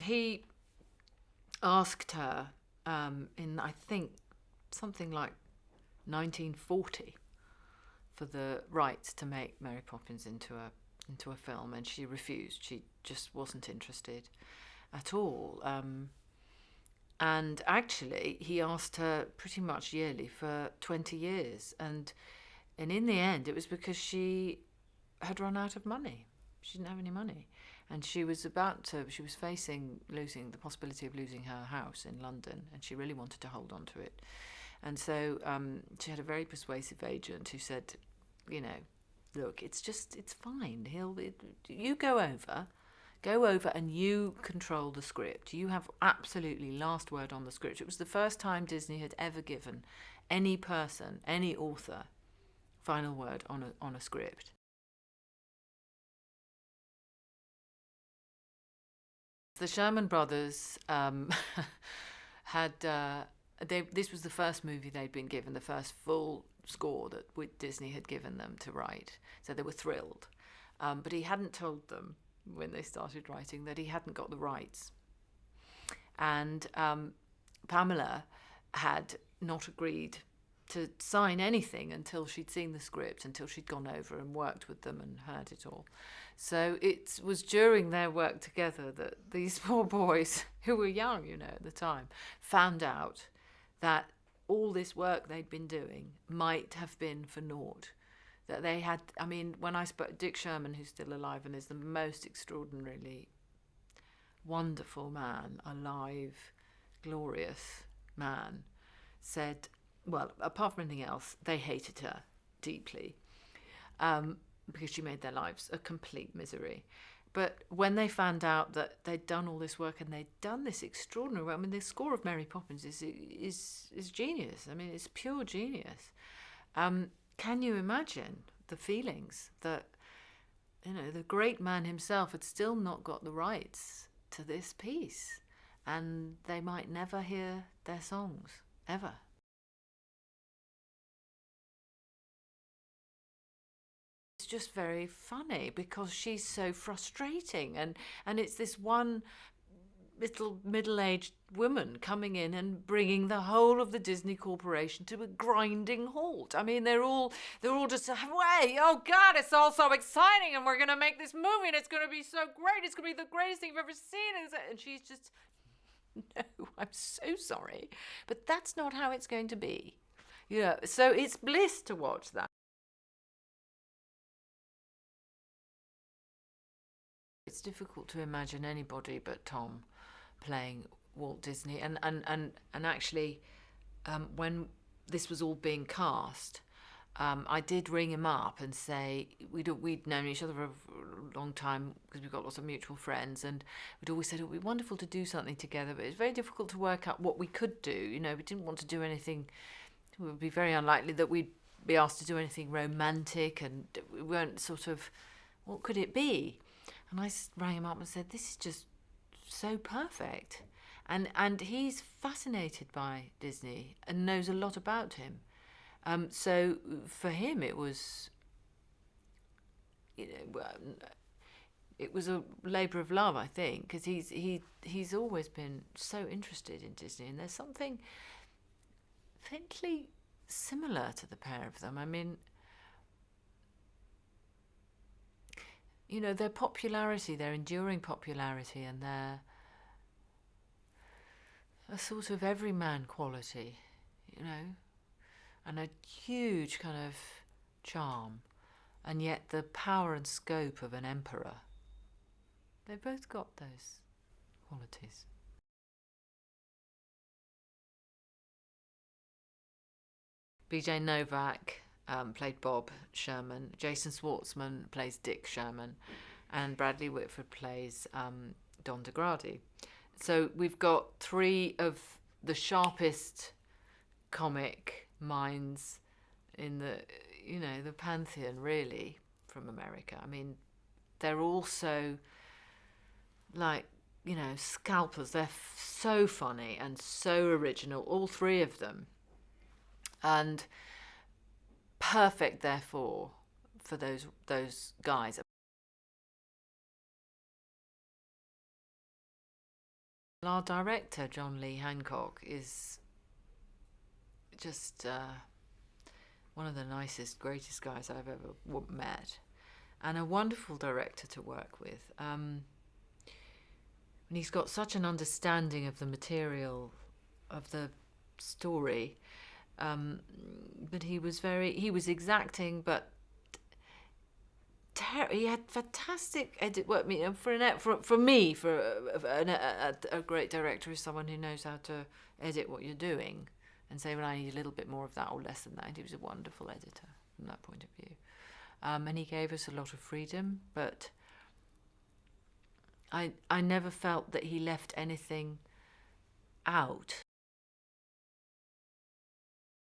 he asked her in, I think, something like 1940 for the rights to make Mary Poppins into a film, and she refused. She just wasn't interested at all. And actually, he asked her pretty much yearly for 20 years, and in the end, it was because she had run out of money. She didn't have any money, and she was facing losing the possibility of losing her house in London, and she really wanted to hold on to it. And so she had a very persuasive agent who said, you know, look, it's fine. You go over and you control the script. You have absolutely last word on the script. It was the first time Disney had ever given any person, any author, final word on a script. The Sherman Brothers had this was the first movie they'd been given, the first full score that Disney had given them to write, so they were thrilled. But he hadn't told them when they started writing that he hadn't got the rights, and Pamela had not agreed to sign anything until she'd seen the script, until she'd gone over and worked with them and heard it all. So it was during their work together that these poor boys, who were young, at the time, found out that all this work they'd been doing might have been for naught. That they had, when I spoke, Dick Sherman, who's still alive and is the most extraordinarily wonderful man, alive, glorious man, said, well, apart from anything else, they hated her deeply because she made their lives a complete misery. But when they found out that they'd done all this work and they'd done this extraordinary work, the score of Mary Poppins is genius. It's pure genius. Can you imagine the feelings that, the great man himself had still not got the rights to this piece, and they might never hear their songs, ever. It's just very funny because she's so frustrating, and it's this one little middle-aged woman coming in and bringing the whole of the Disney Corporation to a grinding halt. They're all just, way, oh God, it's all so exciting, and we're going to make this movie, and it's going to be so great. It's going to be the greatest thing you've ever seen. And she's just, no, I'm so sorry, but that's not how it's going to be. So it's bliss to watch that. It's difficult to imagine anybody but Tom playing Walt Disney, and actually, when this was all being cast, I did ring him up and say we'd known each other for a long time because we've got lots of mutual friends, and we'd always said it would be wonderful to do something together, but it's very difficult to work out what we could do. We didn't want to do anything. It would be very unlikely that we'd be asked to do anything romantic, and we weren't sort of, what could it be? And I rang him up and said, this is just so perfect. And he's fascinated by Disney and knows a lot about him. So for him, it was, it was a labour of love, I think, because he's always been so interested in Disney, and there's something faintly similar to the pair of them. Their popularity, their enduring popularity, and their a sort of everyman quality, and a huge kind of charm, and yet the power and scope of an emperor. They've both got those qualities. BJ Novak played Bob Sherman. Jason Schwartzman plays Dick Sherman, and Bradley Whitford plays Don DeGrady. So we've got three of the sharpest comic minds in the pantheon, really, from America. They're all so, scalpers. They're so funny and so original, all three of them. And perfect, therefore, for those guys. our director, John Lee Hancock, is just one of the nicest, greatest guys I've ever met, and a wonderful director to work with. And he's got such an understanding of the material of the story. But he was exacting, but he had fantastic edit work. For me, a great director is someone who knows how to edit what you're doing and say, well, I need a little bit more of that or less than that. He was a wonderful editor from that point of view. And he gave us a lot of freedom, but I never felt that he left anything out.